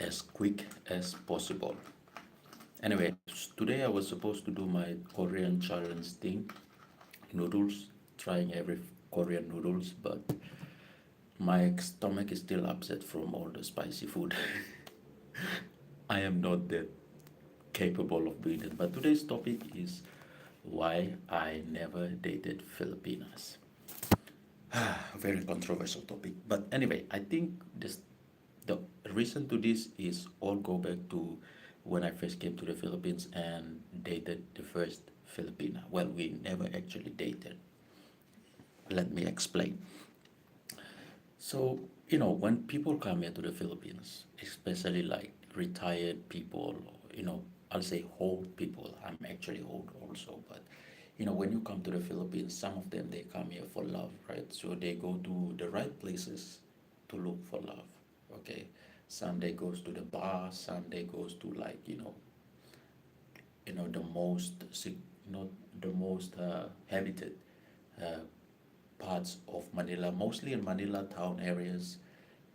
as quick as possible. Anyway, today I was supposed to do my Korean challenge thing, noodles, trying every Korean noodles, but my stomach is still upset from all the spicy food. I am not that capable of doing it. But today's topic is why I never dated Filipinas. Very controversial topic. But anyway, I think the reason to this is all go back to when I first came to the Philippines and dated the first Filipina. Well, we never actually dated. Let me explain. So, when people come here to the Philippines, especially like retired people, I'll say old people. I'm actually old also, but when you come to the Philippines, some of them they come here for love, right? So they go to the right places to look for love. Okay. Some they goes to the bar, some they goes to like, the most, the most habited uh, parts of Manila, mostly in Manila town areas,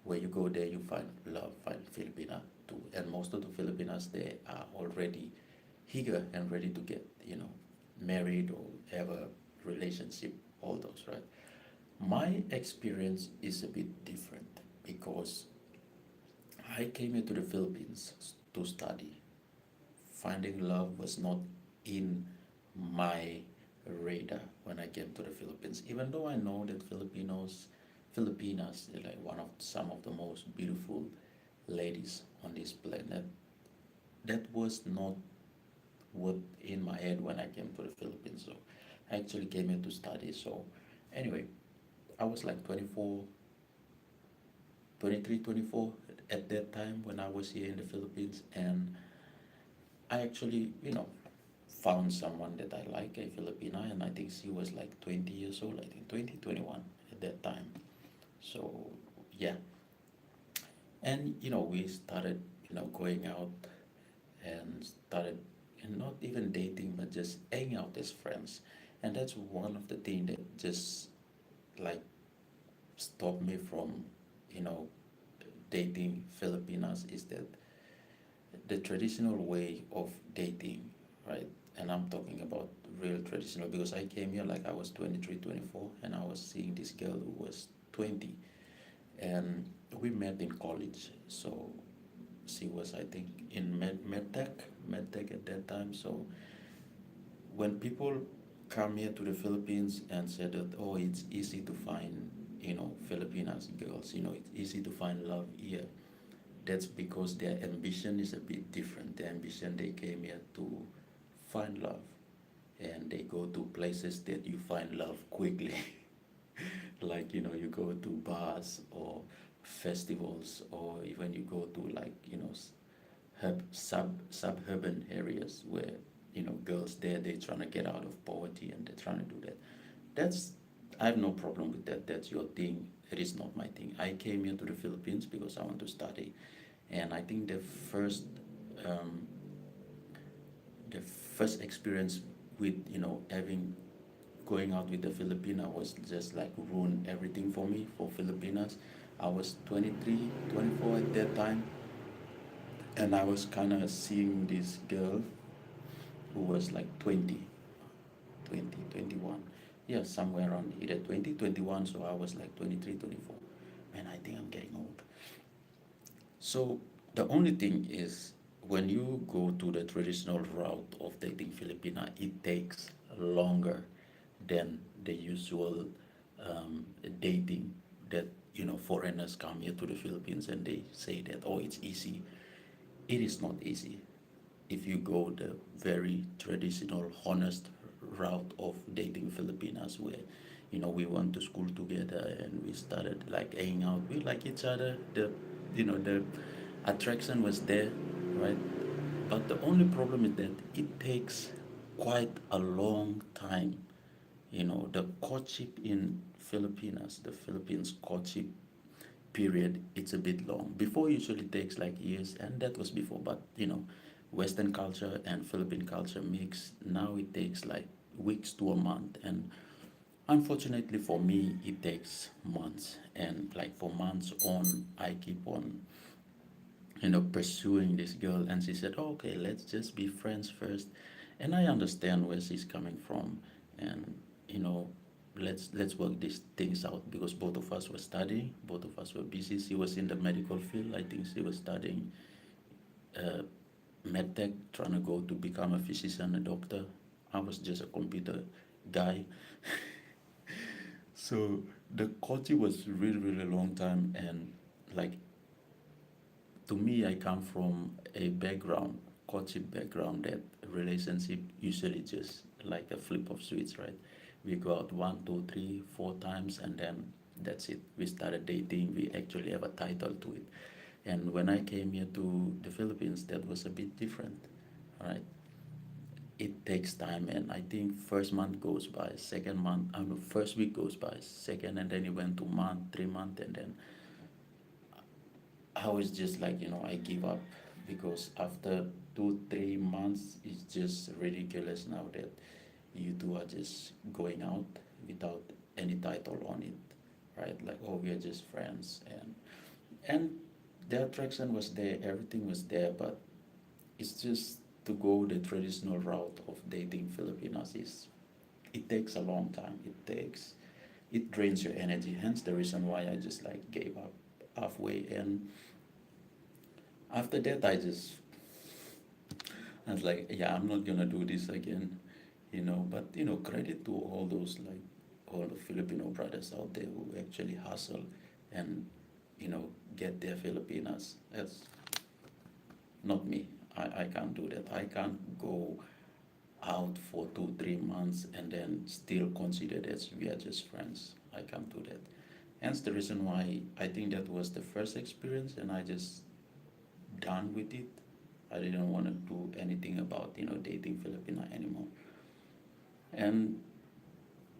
where you go there, you find love, find Filipina too. And most of the Filipinas, they are already eager and ready to get, married or have a relationship, all those, right? My experience is a bit different because I came here to the Philippines to study. Finding love was not in my radar when I came to the Philippines. Even though I know that Filipinas is like one of some of the most beautiful ladies on this planet, that was not what in my head when I came to the Philippines. So I actually came here to study. So anyway, I was like 24, 23, 24 at that time when I was here in the Philippines, and I actually, found someone that I like, a Filipina, and I think she was like 20 years old, I think 20, 21 at that time. So, yeah. And, we started, going out and started, and not even dating, but just hanging out as friends. And that's one of the things that just like stopped me from, you know, dating Filipinas is that the traditional way of dating, right? And I'm talking about real traditional because I came here like I was 23, 24, and I was seeing this girl who was 20. And we met in college. So she was, I think, in medtech at that time. So when people come here to the Philippines and say that, oh, it's easy to find, Filipinas girls, it's easy to find love here, that's because their ambition is a bit different. Their ambition, they came here to find love, and they go to places that you find love quickly. Like, you go to bars or festivals, or even you go to like, suburban areas where, girls there, they're trying to get out of poverty and they're trying to do that. That's, I have no problem with that. That's your thing. It is not my thing. I came here to the Philippines because I want to study, and I think um, the first experience with, having going out with the Filipina was just like ruined everything for me for Filipinas. I was 23, 24 at that time, and I was kind of seeing this girl who was like 20, 20, 21. Yeah, somewhere around either 20, 21. So I was like 23, 24. Man, I think I'm getting old. So the only thing is, when you go to the traditional route of dating Filipina, it takes longer than the usual dating that, foreigners come here to the Philippines and they say that, oh, it's easy. It is not easy. If you go the very traditional, honest route of dating Filipinas, where, we went to school together and we started like hanging out, we like each other. The attraction was there, right? But the only problem is that it takes quite a long time. The courtship in Filipinas, the Philippines courtship period, it's a bit long. Before usually takes like years, and that was before. But Western culture and Philippine culture mix. Now it takes like weeks to a month, and unfortunately for me, it takes months. And like for months on, I keep on pursuing this girl, and she said, oh, okay, let's just be friends first. And I understand where she's coming from, and you know let's work these things out, because both of us were studying, both of us were busy. She was in the medical field. I think she was studying uh, medtech, trying to go to become a physician, a doctor. I was just a computer guy. So the coaching was really, really long time, and like, to me, I come from a background, courtship background, that relationship usually just like a flip of switch, right? We go out one, two, three, four times, and then that's it. We started dating. We actually have a title to it. And when I came here to the Philippines, that was a bit different, right? It takes time, and I think first month goes by, second month, I don't know, first week goes by, second, and then it went to month, 3 month, and then I was just like, I give up, because after 2, 3 months, it's just ridiculous now that you two are just going out without any title on it, right? Like, oh, we are just friends, and the attraction was there, everything was there, but it's just to go the traditional route of dating Filipinos is, it takes a long time. It drains your energy. Hence the reason why I just like gave up halfway. And after that, I was like, yeah, I'm not gonna do this again, But credit to all those, like, all the Filipino brothers out there who actually hustle and get their Filipinas. That's not me. I can't do that. I can't go out for 2, 3 months and then still consider that we are just friends. I can't do that. Hence the reason why I think that was the first experience, and I just done with it. I didn't want to do anything about dating Filipina anymore. And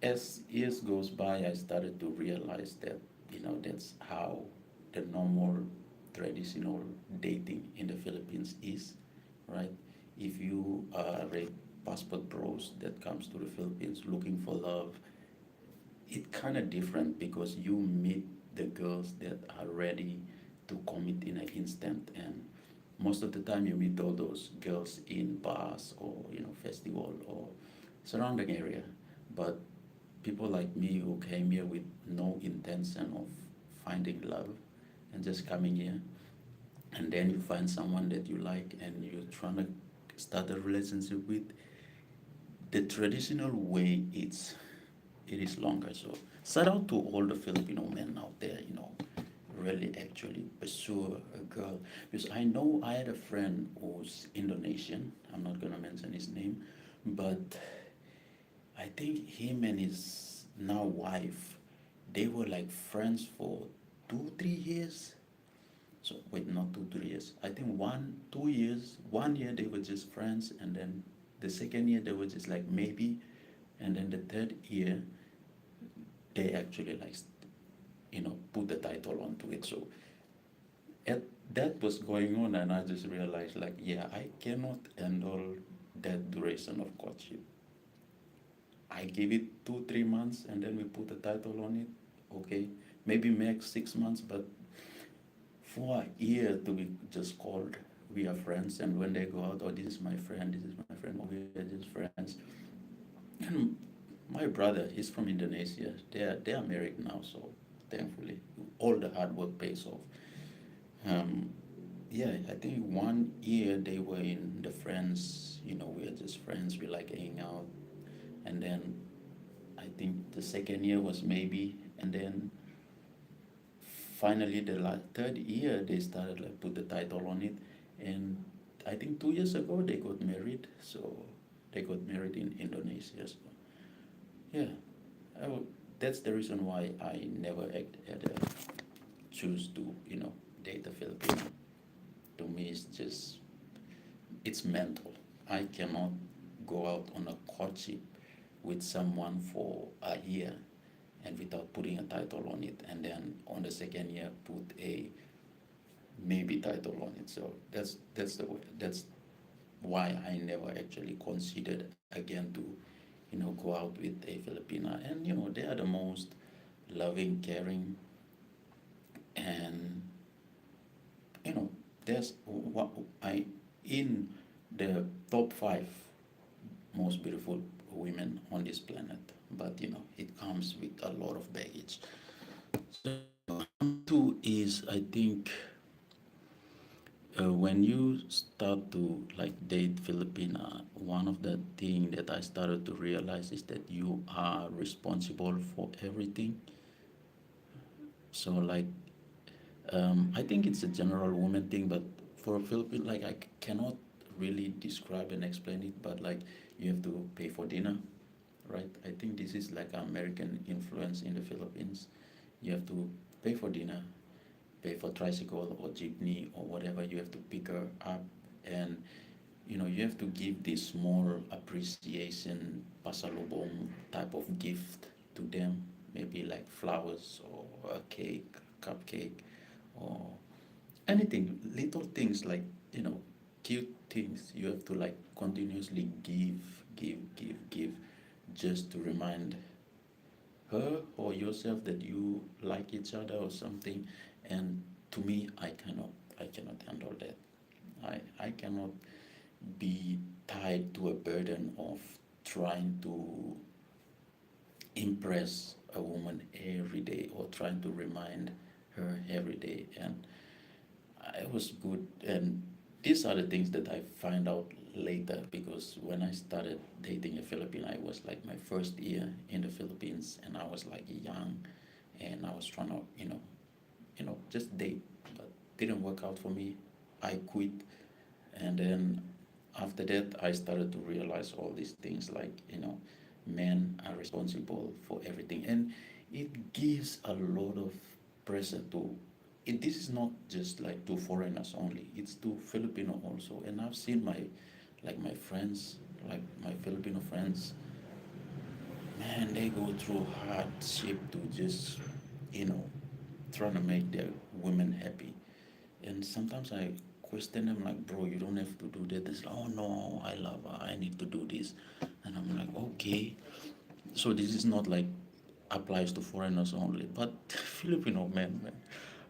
as years goes by, I started to realize that that's how the normal traditional dating in the Philippines is, right? If you are a passport bros that comes to the Philippines looking for love, it kind of different, because you meet the girls that are ready to commit in an instant, and most of the time you meet all those girls in bars or festival or surrounding area. But people like me who came here with no intention of finding love and just coming here, and then you find someone that you like and you're trying to start a relationship with, the traditional way it is longer. So shout out to all the Filipino men out there, really actually pursue a girl. Because I know I had a friend who's Indonesian. I'm not gonna mention his name, but I think him and his now wife, they were like friends for 2, 3 years. So wait, not 2, 3 years. I think 1, 2 years. 1 year they were just friends, and then the second year they were just like maybe, and then the third year they actually like put the title onto it. So at, that was going on, and I just realized like, yeah, I cannot handle that duration of courtship. I gave it 2, 3 months, and then we put the title on it. Okay, maybe max 6 months, but for a year to be just called we are friends, and when they go out, oh, this is my friend, this is my friend, oh, we are just friends. And my brother, he's from Indonesia. They are married now, so thankfully, all the hard work pays off. Um, yeah, I think 1 year they were in the friends. We are just friends. We like hanging out, and then I think the second year was maybe, and then finally the third year they started like put the title on it, and I think 2 years ago they got married. So they got married in Indonesia. So yeah, that's the reason why I never had a choose to date a Filipino. To me, it's mental. I cannot go out on a courtship with someone for a year and without putting a title on it, and then on the second year put a maybe title on it. So that's why I never actually considered again to go out with a Filipina. And they are the most loving, caring, and you know there's what I in the top five most beautiful women on this planet, but it comes with a lot of baggage. So two is, I think, when you start to like date Filipina, one of the thing that I started to realize is that you are responsible for everything. So like, I think it's a general woman thing, but for a Philippine, like cannot really describe and explain it, but like you have to pay for dinner, right? I think this is like American influence in the Philippines. You have to pay for dinner, pay for tricycle or jeepney or whatever. You have to pick her up, and you have to give this small appreciation pasalubong type of gift to them, maybe like flowers or a cake, cupcake, or anything, little things like cute things. You have to like continuously give, just to remind her or yourself that you like each other or something. And to me, I cannot handle that. I cannot be tied to a burden of trying to impress a woman every day or trying to remind her every day. And it was good. And these are the things that I find out later, because when I started dating a Filipino, I was like my first year in the Philippines, and I was like young, and I was trying to just date, but didn't work out for me. I quit, and then after that, I started to realize all these things, like men are responsible for everything, and it gives a lot of pressure to it. This is not just like to foreigners only, it's to Filipino also. And I've seen my friends, like my Filipino friends, man, they go through hardship to just you know trying to make their women happy. And sometimes I question them, like, bro, you don't have to do that. They say, oh no, I love her, I need to do this. And I'm like, okay. So this is not like applies to foreigners only, but Filipino men, man,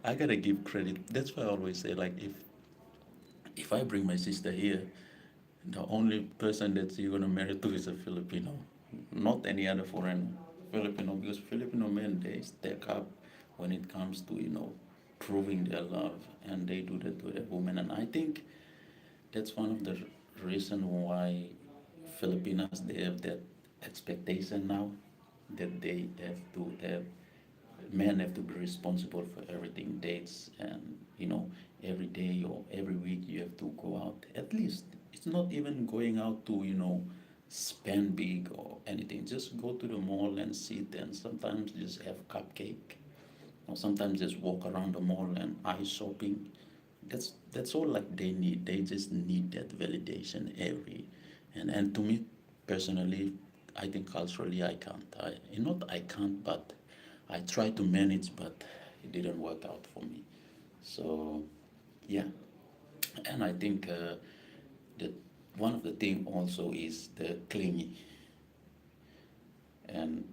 I gotta give credit. That's why I always say, like, if I bring my sister here, the only person that you're gonna marry to is a Filipino, not any other foreigner. Filipino, because Filipino men, they stack up when it comes to proving their love, and they do that to their women. And I think that's one of the reason why Filipinas, they have that expectation now, that they have to have men have to be responsible for everything, dates, and every day or every week you have to go out. At least it's not even going out to spend big or anything. Just go to the mall and sit, and sometimes just have cupcake, or sometimes just walk around the mall and eye shopping. That's all like they need. They just need that validation every. And to me personally, I think culturally I can't. Not I can't, but I try to manage, but it didn't work out for me. So yeah. And I think that one of the thing also is the clingy. And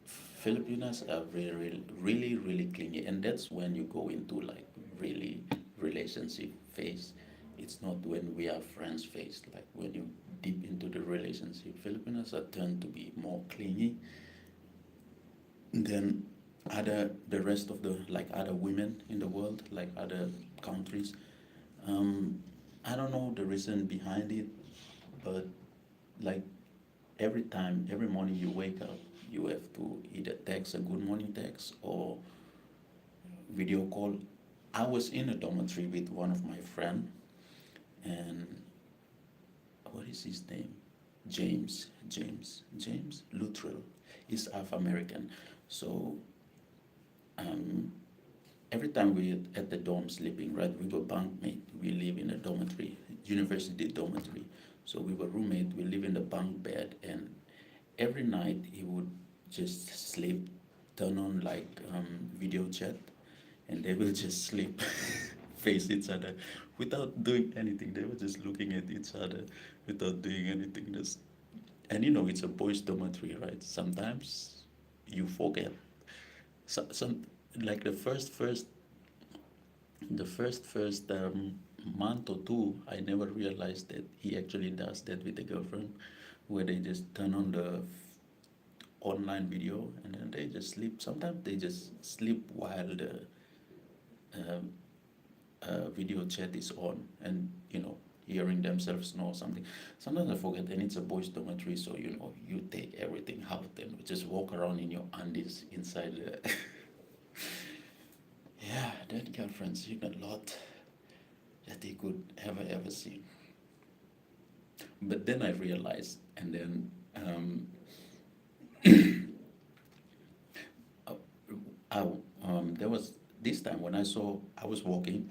Filipinos are really clingy, and that's when you go into like really relationship phase. It's not when we are friends phase. Like when you deep into the relationship, Filipinos are tend to be more clingy than the rest of the like other women in the world, like other countries. Um, I don't know the reason behind it, but like every time, every morning you wake up, you have to either text a good morning text or video call. I was in a dormitory with one of my friend, and what is his name? James Luttrell. He's Half American. So um, every time we at the dorm sleeping, right? We were bunkmate. We live in a dormitory, university dormitory. So we were roommate. We live in the bunk bed, and every night he would just sleep, turn on like video chat, and they will just sleep, face each other, without doing anything. They were just looking at each other without doing anything. Just and it's a boys' dormitory, right? Sometimes you forget. Some like the first month or two, I never realized that he actually does that with a girlfriend, where they just turn on the online video and then they just sleep. Sometimes they just sleep while the um, video chat is on, and hearing themselves snore or something. Sometimes I forget, and it's a boys' dormitory, so you take everything out and just walk around in your undies inside the. Yeah, that girlfriend seen a lot that he could ever see. But then I realized, and then uh, I, there was this time when I was walking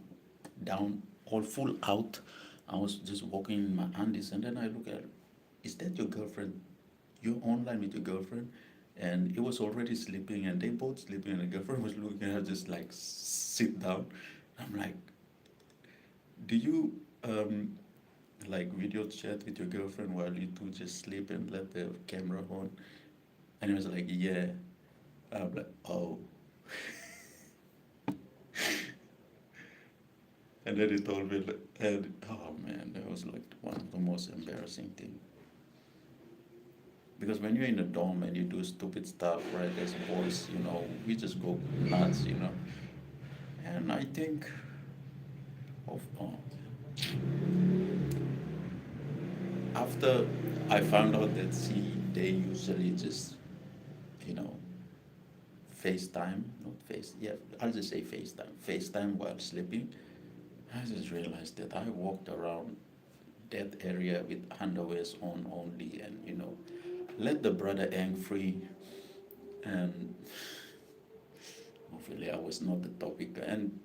down, all full out. I was just walking in my undies, and then I look at her. Is that your girlfriend? You're online with your girlfriend? And he was already sleeping, and they both sleeping, and the girlfriend was looking at her just like, sit down. I'm like, do you like video chat with your girlfriend while you two just sleep and let the camera on? And he was like, yeah. I'm like, oh. And then he told me, like, and oh man, that was like one of the most embarrassing thing. Because when you're in a dorm and you do stupid stuff, right, as boys, we just go nuts. And I think after I found out that, see, they usually just, you know, FaceTime, not Face, yeah, I'll just say FaceTime while sleeping. I just realized that I walked around that area with underwears on only, and let the brother hang free. And hopefully I was not the topic. And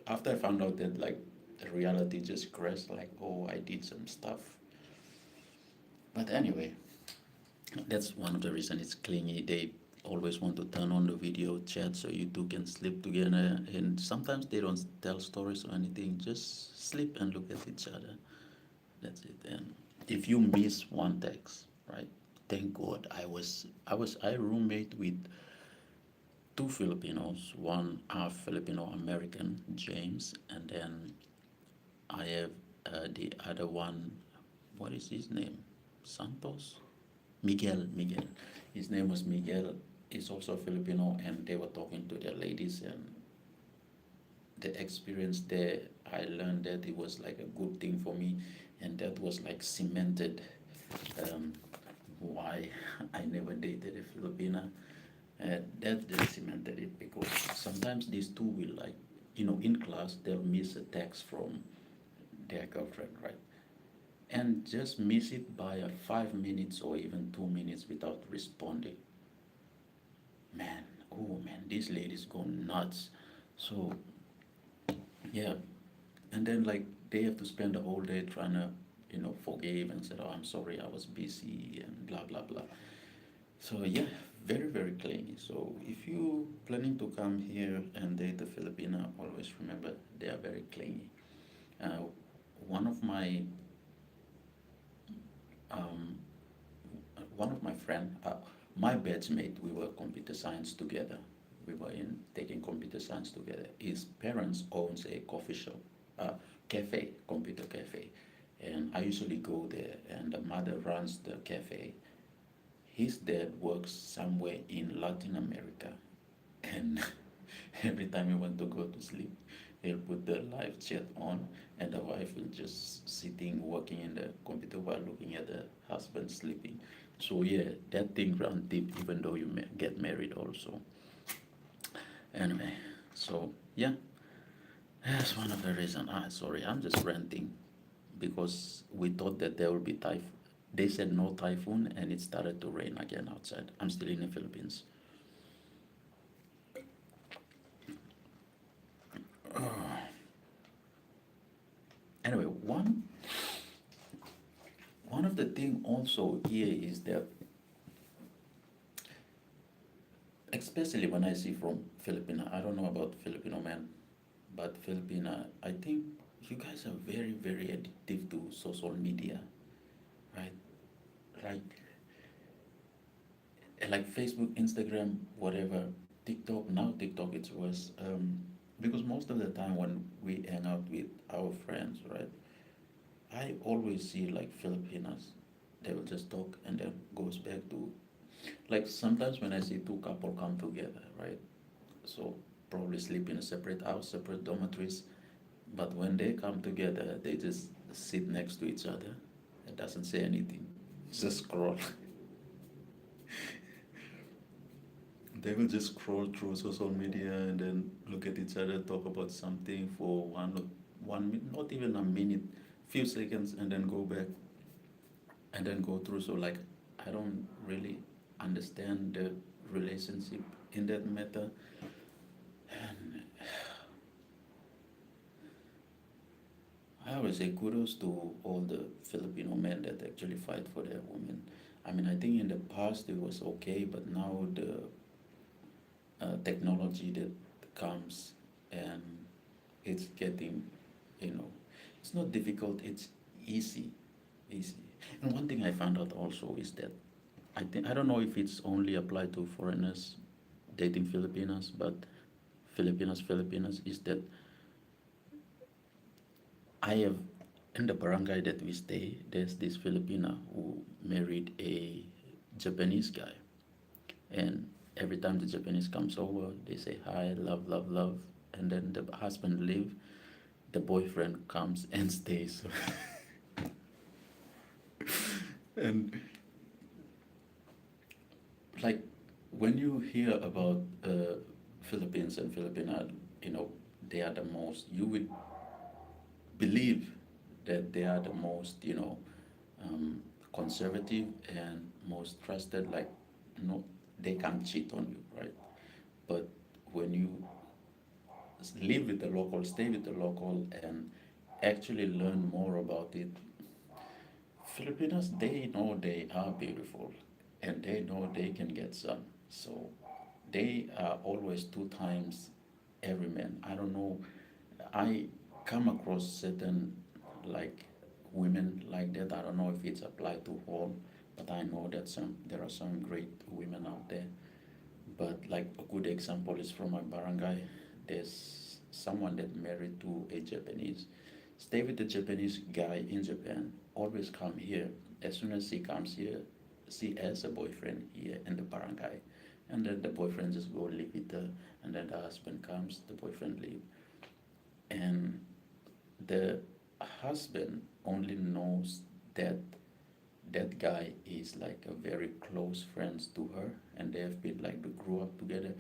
after I found out that, like, the reality just crashed, like, oh, I did some stuff. But anyway, that's one of the reasons it's clingy. They always want to turn on the video chat so you two can sleep together. And sometimes they don't tell stories or anything, just sleep and look at each other. That's it. And if you miss one text, right? Thank God I roommate with two Filipinos, one half Filipino American, James, and then I have the other one. What is his name? Santos? Miguel. His name was Miguel. He's also Filipino, and they were talking to the ladies, and the experience there, I learned that it was like a good thing for me, and that was like cemented um, why I never dated a Filipina. That just cemented it, because sometimes these two will, like, in class, they'll miss a text from their girlfriend, right? And just miss it by 5 minutes or even 2 minutes without responding. Man, oh man, these ladies go nuts. So, yeah. And then, like, they have to spend the whole day trying to, forgive and say, oh, I'm sorry, I was busy and blah, blah, blah. So, yeah, very, very clingy. So, if you planning to come here and date a Filipina, always remember they are very clingy. Uh, one of my um, one of my friend, my batchmate, we were computer science together. We were in taking computer science together. His parents owns a coffee shop, cafe, computer cafe, and I usually go there. And the mother runs the cafe. His dad works somewhere in Latin America, and every time he want to go to sleep, he'll put the live chat on, and the wife will just sitting working in the computer while looking at the husband sleeping. So yeah, that thing run deep, even though you get married also. Anyway, so yeah, that's one of the reasons. Sorry, I'm just ranting, because we thought that there will be typhoon. They said no typhoon, and it started to rain again outside. I'm still in the Philippines. Anyway, one of the thing also here is that, especially when I see from Filipina, I don't know about Filipino men, but Filipina, I think you guys are very, very addictive to social media, right? Like, Facebook, Instagram, whatever, TikTok. Now TikTok it's worse, because most of the time when we hang out with our friends, right, I always see like Filipinas, they will just talk and then goes back to, like sometimes when I see two couple come together, right? So probably sleep in a separate house, separate dormitories, but when they come together, they just sit next to each other. It doesn't say anything. Just scroll. They will just scroll through social media and then look at each other, talk about something for 1 minute, not even a minute, few seconds, and then go back and then go through. So like, I don't really understand the relationship in that matter. And I always say kudos to all the Filipino men that actually fight for their women. I mean, I think in the past it was okay, but now the technology that comes and it's getting, you know, it's not difficult, it's easy, easy. And one thing I found out also is that I don't know if it's only applied to foreigners dating Filipinas, but Filipinas is that I have in the barangay that we stay, there's this Filipina who married a Japanese guy. And every time the Japanese comes over, they say hi, love, love, love. And then the husband leave, the boyfriend comes and stays. And like when you hear about Philippines and Filipina, you know, they are the most, you would believe that they are the most, um, conservative and most trusted. Like, no, they can't cheat on you, right? But when you live with the local, stay with the local, and actually learn more about it, Filipinos, they know they are beautiful and they know they can get some. So they are always two times every man. I don't know. I come across certain like women like that. I don't know if it's applied to all, but I know that there are some great women out there. But like a good example is from my barangay. There's someone that married to a Japanese. Stay with the Japanese guy in Japan. Always come here. As soon as he comes here, she has a boyfriend here in the barangay. And then the boyfriend just go live with her. And then the husband comes, the boyfriend leave. And the husband only knows that that guy is like a very close friends to her, and they have been like they grew up together.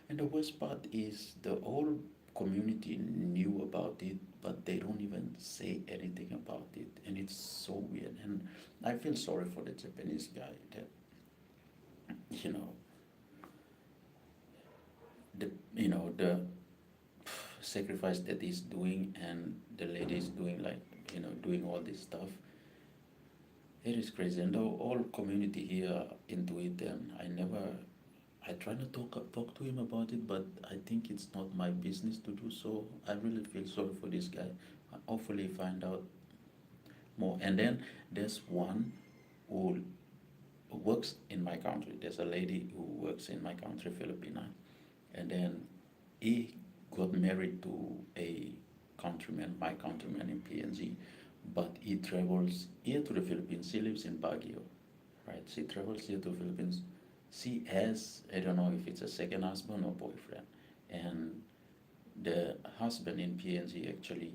And the worst part is the whole community knew about it, but they don't even say anything about it, and it's so weird. And I feel sorry for the Japanese guy that, you know, the sacrifice that he's doing, and the lady is doing like, doing all this stuff. It is crazy, and the whole community here into it. And I try to talk to him about it, but I think it's not my business to do so. I really feel sorry for this guy. I hopefully find out more. And then there's one who works in my country. There's a lady who works in my country, Filipina, and then he got married to a countryman, my countryman in PNG, but he travels here to the Philippines. She lives in Baguio, right? She travels here to the Philippines. She has, I don't know if it's a second husband or boyfriend, and the husband in PNG actually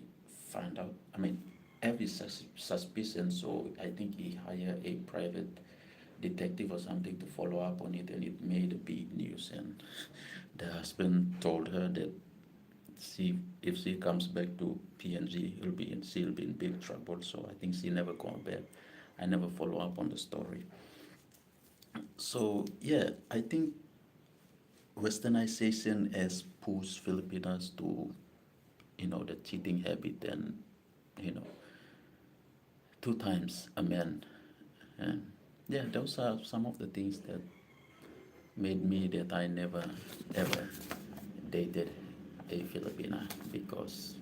found out. I mean, every suspicion, so I think he hired a private detective or something to follow up on it, and it made a big news. And the husband told her that if she comes back to PNG, she'll be in big trouble. So I think she never gone back. I never follow up on the story. So yeah, I think Westernization has pushed Filipinos to, the cheating habit, and you know, two times a man. And yeah, those are some of the things that made me that I never ever dated a Filipina, because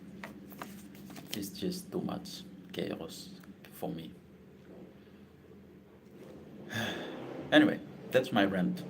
it's just too much chaos for me. Anyway, that's my rant.